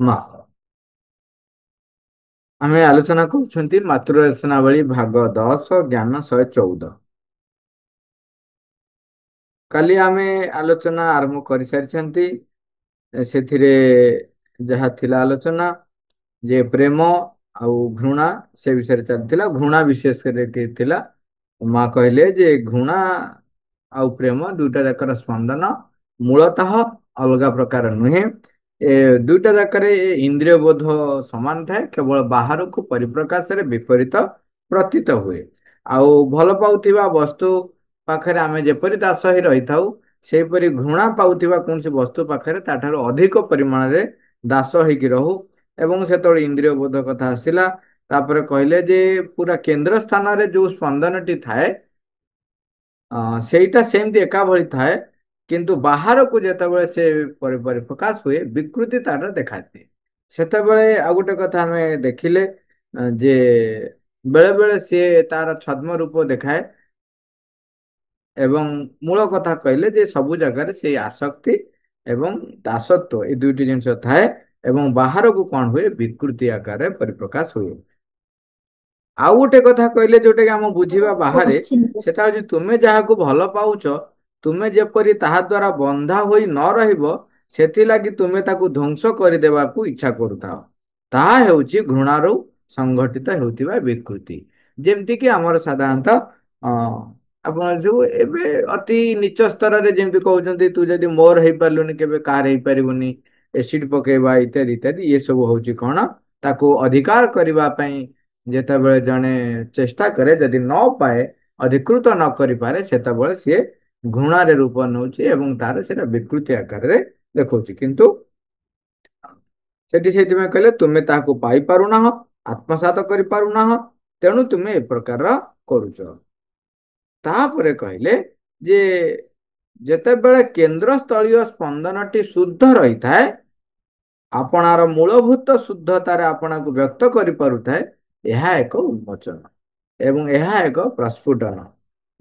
ମା ଆମେ ଆଲୋଚନା କରୁଛନ୍ତି ମାତୃରଚନାବଳୀ ଭାଗ 10 ଜ୍ଞାନ 114। କାଲି ଆମେ ଆଲୋଚନା ଆରମ୍ଭ କରିସାରିଛନ୍ତି। ସେଥିରେ ଯାହା ଥିଲା ଆଲୋଚନା ଯେ ପ୍ରେମ ଆଉ ଘୃଣା ସେ ବିଷୟରେ ଚାଲିଥିଲା। ଘୃଣା ବିଶେଷ କରି ଥିଲା। ମା କହିଲେ ଯେ ଘୃଣା ଆଉ ପ୍ରେମ ଦୁଇଟା ଯାକର ସ୍ପନ୍ଦନ ମୂଳତଃ ଅଲଗା ପ୍ରକାର ନୁହେଁ। ଏ ଦୁଇଟା ଯାକରେ ଇନ୍ଦ୍ରିୟ ବୋଧ ସମାନ ଥାଏ, କେବଳ ବାହାରକୁ ପରିପ୍ରକାଶରେ ବିପରୀତ ପ୍ରତୀତ ହୁଏ। ଆଉ ଭଲ ପାଉଥିବା ବସ୍ତୁ ପାଖରେ ଆମେ ଯେପରି ଦାସ ହେଇ ରହିଥାଉ, ସେହିପରି ଘୃଣା ପାଉଥିବା କୌଣସି ବସ୍ତୁ ପାଖରେ ତାଠାରୁ ଅଧିକ ପରିମାଣରେ ଦାସ ହେଇକି ରହୁ। ଏବଂ ସେତେବେଳେ ଇନ୍ଦ୍ରିୟ ବୋଧ କଥା ଆସିଲା। ତାପରେ କହିଲେ ଯେ ପୁରା କେନ୍ଦ୍ର ସ୍ଥାନରେ ଯୋଉ ସ୍ପନ୍ଦନଟି ଥାଏ, ସେଇଟା ସେମିତି ଏକା ଭଳି ଥାଏ, କିନ୍ତୁ ବାହାରକୁ ଯେତେବେଳେ ସେ ପରିପ୍ରକାଶ ହୁଏ ବିକୃତି ତାର ଦେଖାଦିଏ। ସେତେବେଳେ ଆଉ ଗୋଟେ କଥା ଆମେ ଦେଖିଲେ ଯେ ବେଳେ ବେଳେ ସିଏ ତାର ଛଦ୍ମ ରୂପ ଦେଖାଏ। ଏବଂ ମୂଳ କଥା କହିଲେ ଯେ ସବୁ ଜାଗାରେ ସେଇ ଆସକ୍ତି ଏବଂ ଦାସତ୍ୱ ଏଇ ଦୁଇଟି ଜିନିଷ ଥାଏ, ଏବଂ ବାହାରକୁ କଣ ହୁଏ ବିକୃତି ଆକାରରେ ପରିପ୍ରକାଶ ହୁଏ। ଆଉ ଗୋଟେ କଥା କହିଲେ ଯୋଉଟା କି ଆମ ବୁଝିବା ବାହାରେ, ନିଶ୍ଚିନ୍ତ। ସେଟା ହଉଛି ତୁମେ ଯାହାକୁ ଭଲ ପାଉଛ, ତୁମେ ଯେପରି ତାହା ଦ୍ଵାରା ବନ୍ଧା ହୋଇ ନ ରହିବ, ସେଥିଲାଗି ତୁମେ ତାକୁ ଧ୍ୱଂସ କରିଦେବାକୁ ଇଚ୍ଛା କରୁଥାଅ। ତାହା ହେଉଛି ଘୃଣାରୁ ସଂଘଟିତ ହେଉଥିବା ବିକୃତି। ଯେମିତି କି ଆମର ସାଧାରଣତଃ ଆପଣ ଯୋଉ ଏବେ ଅତି ନିଚ ସ୍ତରରେ ଯେମିତି କହୁଛନ୍ତି, ତୁ ଯଦି ମୋର ହେଇପାରିଲୁନି କେବେ କାହାର ହେଇପାରିବୁନି, ଏସିଡ ପକେଇବା ଇତ୍ୟାଦି ଇତ୍ୟାଦି, ଇଏ ସବୁ ହଉଛି କଣ, ତାକୁ ଅଧିକାର କରିବା ପାଇଁ ଯେତେବେଳେ ଜଣେ ଚେଷ୍ଟା କରେ, ଯଦି ନ ପାଏ, ଅଧିକୃତ ନ କରିପାରେ, ସେତେବେଳେ ସିଏ ଘୃଣାରେ ରୂପ ନେଉଛି ଏବଂ ତାର ସେଇଟା ବିକୃତି ଆକାରରେ ଦେଖଉଛି। କିନ୍ତୁ ସେଠି ସେଇଥିପାଇଁ କହିଲେ ତୁମେ ତାହାକୁ ପାଇପାରୁନାହ, ଆତ୍ମସାତ କରିପାରୁନାହ, ତେଣୁ ତୁମେ ଏ ପ୍ରକାର କରୁଛ। ତାପରେ କହିଲେ ଯେ ଯେତେବେଳେ କେନ୍ଦ୍ରସ୍ଥଳୀୟ ସ୍ପନ୍ଦନଟି ଶୁଦ୍ଧ ରହିଥାଏ, ଆପଣାର ମୂଳଭୂତ ଶୁଦ୍ଧତାରେ ଆପଣାକୁ ବ୍ୟକ୍ତ କରିପାରୁଥାଏ, ଏହା ଏକ ଉନ୍ମୋଚନ ଏବଂ ଏହା ଏକ ପ୍ରସ୍ଫୁଟନ।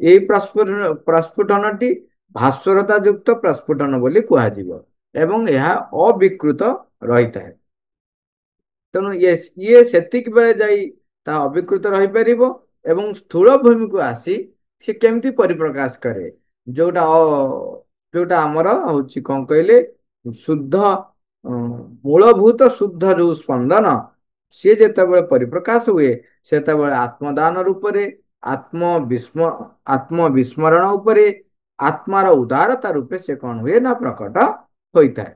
ଏଇ ପ୍ରସ୍ଫୁଟନଟି ଭାସ୍ୱରତା ଯୁକ୍ତ ପ୍ରସ୍ଫୁଟନ ବୋଲି କୁହାଯିବ ଏବଂ ଏହା ଅବିକୃତ ରହିଥାଏ। ତେଣୁ ଇଏ ସେତିକି ବେଳେ ଯାଇ ତାହା ଅବିକୃତ ରହିପାରିବ ଏବଂ ସ୍ଥୂଳ ଭୂମିକୁ ଆସି ସେ କେମିତି ପରିପ୍ରକାଶ କରେ, ଯୋଉଟା ଯୋଉଟା ଆମର ହଉଛି କଣ କହିଲେ ଶୁଦ୍ଧ ମୂଳଭୂତ ଶୁଦ୍ଧ ଯୋଉ ସ୍ପନ୍ଦନ, ସିଏ ଯେତେବେଳେ ପରିପ୍ରକାଶ ହୁଏ, ସେତେବେଳେ ଆତ୍ମଦାନ ରୂପରେ, ଆତ୍ମବିସ୍ମରଣ ଉପରେ, ଆତ୍ମାର ଉଦାରତା ରୂପେ ସେ କଣ ହୁଏ ନା ପ୍ରକଟ ହୋଇଥାଏ।